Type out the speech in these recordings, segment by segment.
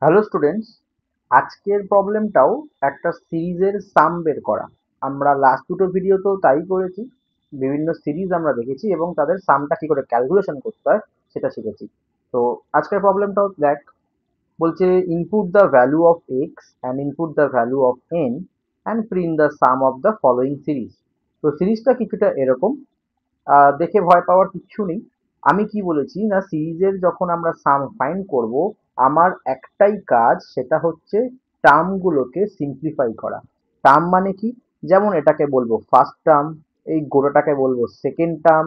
Hello students, আজকের প্রবলেমটাও একটা সিরিজের সাম বের করা। আমরা লাস্ট দুটো ভিডিওতেও তাই করেছি। বিভিন্ন সিরিজ আমরা দেখেছি এবং তাদের সামটা কি করে ক্যালকুলেশন করতে হয় সেটা শিখেছি। তো আজকের প্রবলেমটাও দেখ, বলছে input the value of x and input the value of N and print the some of the following series. তো সিরিজটা কিছুটা এরকম। দেখে ভয় পাওয়ার কিচ্ছু নেই। আমি কি বলেছি না, সিরিজের যখন আমরা সাম ফাইন্ড করব, আমার একটাই কাজ, সেটা হচ্ছে টার্মগুলোকে সিম্পলিফাই করা। টার্ম মানে কি? যেমন এটাকে বলবো ফার্স্ট টার্ম, এই গোটাটাকে বলবো সেকেন্ড টার্ম,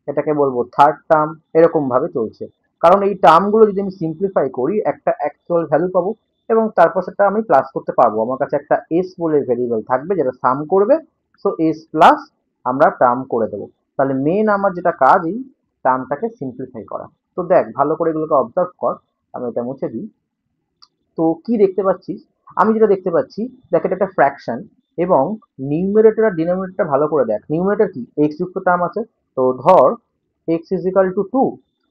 এটাকে বলবো থার্ড টার্ম, এরকম ভাবে চলছে। কারণ এই টার্মগুলো যদি আমি সিম্পলিফাই করি একটা অ্যাকচুয়াল ভ্যালু পাবো এবং তারপর সেটা আমি প্লাস করতে পারবো। আমার কাছে একটা এস বলে ভেরিয়েবল থাকবে যেটা সাম করবে। সো এস প্লাস আমরা টার্ম করে দেবো। তাহলে মেন আমার যেটা কাজ এই টার্মটাকে সিম্পলিফাই করা। তো দেখ ভালো করে এগুলোকে অবজার্ভ কর। আমি এটা মুছে দিই। তো কি দেখতে পাচ্ছিস? আমি যেটা দেখতে পাচ্ছি, দেখ এটা একটা ফ্র্যাকশন এবং নিউমারেটর আর ডিনোমিনেটরটা ভালো করে দেখ। নিউমারেটর কি? এক্স যুক্ত টার্ম আছে। তো ধর এক্স ইজ ইকাল টু 2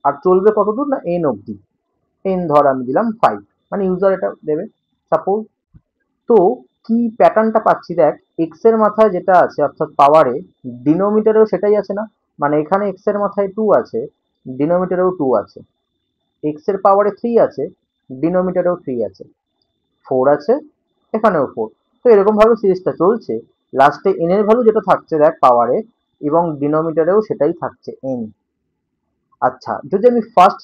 আর চলবে কতদূর না এন অবধি। এন ধর আমি দিলাম 5, মানে ইউজার এটা দেবে সাপোজ। তো কি প্যাটার্নটা পাচ্ছি দেখ, এক্স এর মাথায় যেটা আছে অর্থাৎ পাওয়ারে, ডিনোমিটারেও সেটাই আছে না। মানে এখানে এক্স এর মাথায় 2 আছে, ডিনোমিটারেও 2 আছে। এক্স এর পাওয়ারে 3 আছে, ডিনোমিটারেও 3 আছে। 4 আছে, এখানেও 4। তো এরকম ভাবে সিরিজটা চলছে। লাস্টে এন এর ভ্যালু যেটা থাকছে দেখ পাওয়ারে, এবং ডিনোমিটারেও সেটাই থাকছে এন। আচ্ছা, যদি আমি ফার্স্ট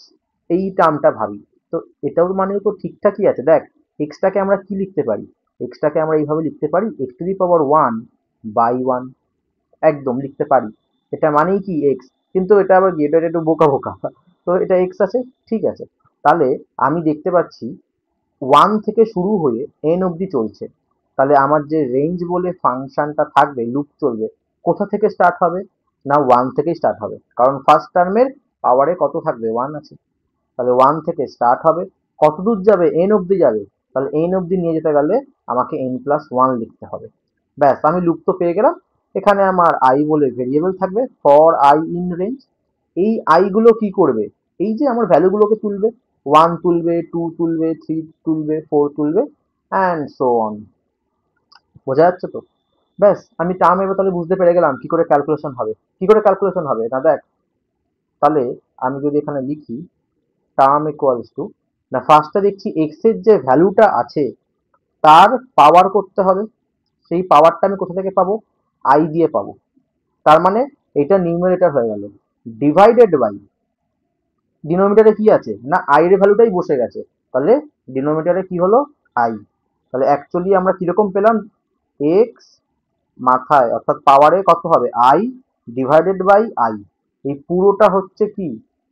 এই টার্মটা ভাবি, তো এটাও মানে তো ঠিকঠাকই আছে। দেখ এক্সটাকে আমরা কি লিখতে পারি? এক্সটাকে আমরা এইভাবে লিখতে পারি, এক্স টু দি পাওয়ার 1/1। একদম লিখতে পারি। এটা মানেই কি এক্স। কিন্তু এটা আবার কি, এটা একটু বোকা বোকা। তো এটা এক্স আছে, ঠিক আছে। তাহলে আমি দেখতে পাচ্ছি 1 থেকে শুরু হয়ে এন অবধি চলছে। তাহলে আমার যে রেঞ্জ বলে ফাংশনটা থাকবে, লুপ চলবে, কোথা থেকে স্টার্ট হবে? না 1 থেকেই স্টার্ট হবে, কারণ ফার্স্ট টার্মের পাওয়ারে কত থাকবে? 1 আছে। তাহলে 1 থেকে স্টার্ট হবে, কত দূর যাবে? এন অবধি যাবে। তাহলে এন অবধি নিয়ে যেতে গেলে আমাকে এন প্লাস ওয়ান লিখতে হবে। ব্যাস, আমি লুপ তো পেয়ে গেলাম। এখানে আমার আই বলে ভেরিয়েবল থাকবে, ফর আই ইন রেঞ্জ। এই আই গুলো কি করবে? এই যে আমার ভ্যালুগুলোকে তুলবে, 1 তুলবে, 2 তুলবে, 3 তুলবে, 4 তুলবে, অ্যান্ড সো অন। বোঝা যাচ্ছে তো? ব্যাস, আমি টার্ম এবার তাহলে বুঝতে পেরে গেলাম কি করে ক্যালকুলেশন হবে। কি করে ক্যালকুলেশন হবে না দেখ, তাহলে আমি যদি এখানে লিখি টার্ম ইকুয়ালস টু, না ফার্স্টে দেখছি এক্স এর যে ভ্যালুটা আছে তার পাওয়ার করতে হবে। সেই পাওয়ারটা আমি কোথা থেকে পাবো? আই দিয়ে পাবো। তার মানে এটা নিউমারেটর হয়ে গেল, ডিভাইডেড বাই ডিনোমিটারে কি আছে না আই এর ভ্যালুটাই বসে গেছে। তাহলে ডিনোমিটারে কি হলো? আই। তাহলে অ্যাকচুয়ালি আমরা কিরকম পেলাম? এক্স মাথায় অর্থাৎ পাওয়ারে কত হবে? I divided by i. এই পুরোটা হচ্ছে কি?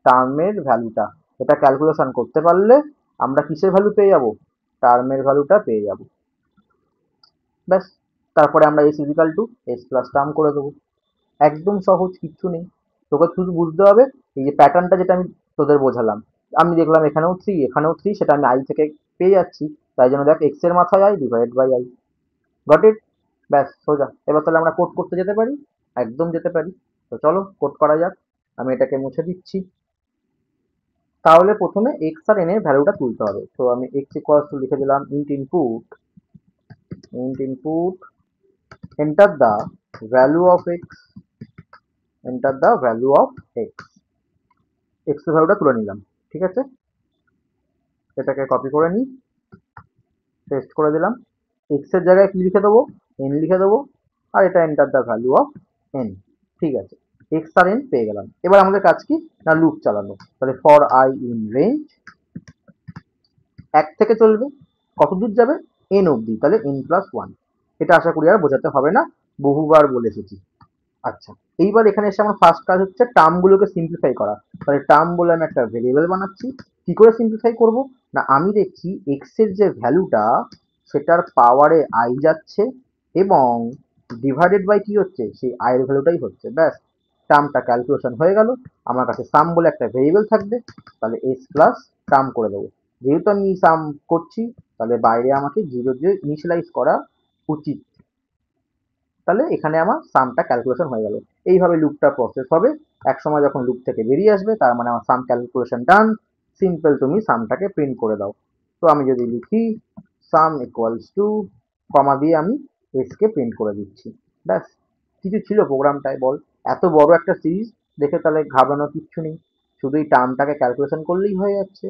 টার্মের ভ্যালুটা। এটা ক্যালকুলেশন করতে পারলে আমরা কিসের ভ্যালু পেয়ে যাব? টার্মের ভ্যালুটা পেয়ে যাব। ব্যাস, তারপরে আমরা s equal to s plus term করে দেবো। একদম সহজ, কিচ্ছু নেই। তোকে শুধু বুঝতে হবে এই যে প্যাটার্নটা যেটা আমি তোদের বোঝালাম। আমি দেখলাম এখানেও 3 এখানেও 3, সেটা আমি আই থেকে পেয়ে যাচ্ছি। তাই জন্য দেখ এক্স এর মাথায় i divided by i. Got it? ব্যাস সোজা। এবার তাহলে আমরা কোড করতে যেতে পারি। একদম যেতে পারি। তো চলো কোড করা যাক। আমি এটাকে মুছে দিচ্ছি। তাহলে প্রথমে এক্স আর এন এর ভ্যালুটা তুলতে হবে। তো আমি এক্স ইকুয়ালস টু লিখে দিলাম int input enter the value of x, enter the value of x. X এর ভ্যালুটা তুলে নিলাম। ঠিক আছে, এটাকে কপি করে নিই, পেস্ট করে দিলাম। এক্স এর জায়গায় কি লিখে দেবো? এন লিখে দেবো। আর এটা enter the value of N. ঠিক আছে, এক্স আর এন পেয়ে গেলাম। এবার আমাদের কাজ কি? না লুপ চালানো। তাহলে ফর আই ইন রেঞ্জ, 1 থেকে চলবে, কত দূর যাবে? এন অবধি, তাহলে এন প্লাস ওয়ান। এটা আশা করি আর বোঝাতে হবে না, বহুবার বলে এসেছি। আচ্ছা, এইবার এখানে এসে আমার ফার্স্ট কাজ হচ্ছে টার্মগুলোকে সিম্পলিফাই করা। তাহলে টার্ম বলে আমি একটা ভেরিয়েবল বানাচ্ছি। কি করে সিম্পলিফাই করব? না আমি দেখছি এক্স এর যে ভ্যালুটা সেটার পাওয়ারে আই যাচ্ছে এবং ডিভাইডেড বাই কি হচ্ছে? সেই আই এর ভ্যালুটাই হচ্ছে। ব্যাস, টার্মটা ক্যালকুলেশন হয়ে গেল। আমার কাছে সাম বলে একটা ভেরিয়েবল থাকবে। তাহলে এস প্লাস টার্ম করে দেবো। যেহেতু আমি সাম করছি, তাহলে বাইরে আমাকে জিরো দিয়ে ইনিশিয়ালাইজ করা উচিত। তাহলে এখানে আমার সামটা ক্যালকুলেশন হয়ে গেল। এইভাবে লুপটা প্রসেস হবে। এক সময় যখন লুপ থেকে বেরিয়ে আসবে তার মানে আমার সাম ক্যালকুলেশন ডান। সিম্পল, তুমি সামটাকে প্রিন্ট করে দাও। তো আমি যদি লিখি সাম ইকুয়ালস টু, কমা দিয়ে আমি এসকে প্রিন্ট করে দিচ্ছি, ব্যাস। কিছু ছিল প্রোগ্রামটায় বল? এত বড় একটা সিরিজ দেখে তাহলে ঘাবড়ানোর কিচ্ছু নেই, শুধু এই টার্মটাকে ক্যালকুলেশন করলেই হয়ে যাচ্ছে।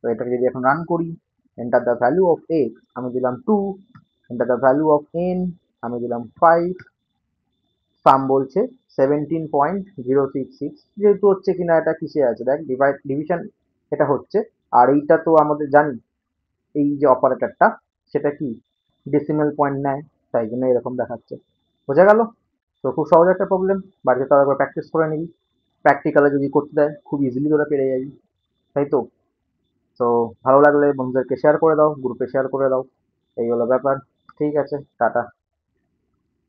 তো এটাকে যদি এখন রান করি, enter the value of x আমি দিলাম 2, enter the value of N আমি দিলাম 5, সাম বলছে 17.066, যেহেতু হচ্ছে কিনা এটা কিসে আছে দেখ, ডিভিশন এটা হচ্ছে। আর এইটা তো আমাদের জানি, এই যে অপারেটরটা সেটা কি ডেসিমেল পয়েন্ট নেয়, তাই জন্য এরকম দেখাচ্ছে। বোঝা গেল? তো খুব সহজ একটা প্রবলেম, বাড়িতে তার একবার প্র্যাকটিস করে নিবি, প্র্যাকটিক্যালে যদি করতে দেয় খুব ইজিলি তোরা পেরে যাবি, তাই তো? তো ভালো লাগলে বন্ধুদেরকে শেয়ার করে দাও, গ্রুপে শেয়ার করে দাও। এই হলো ব্যাপার। ঠিক আছে, টাটা।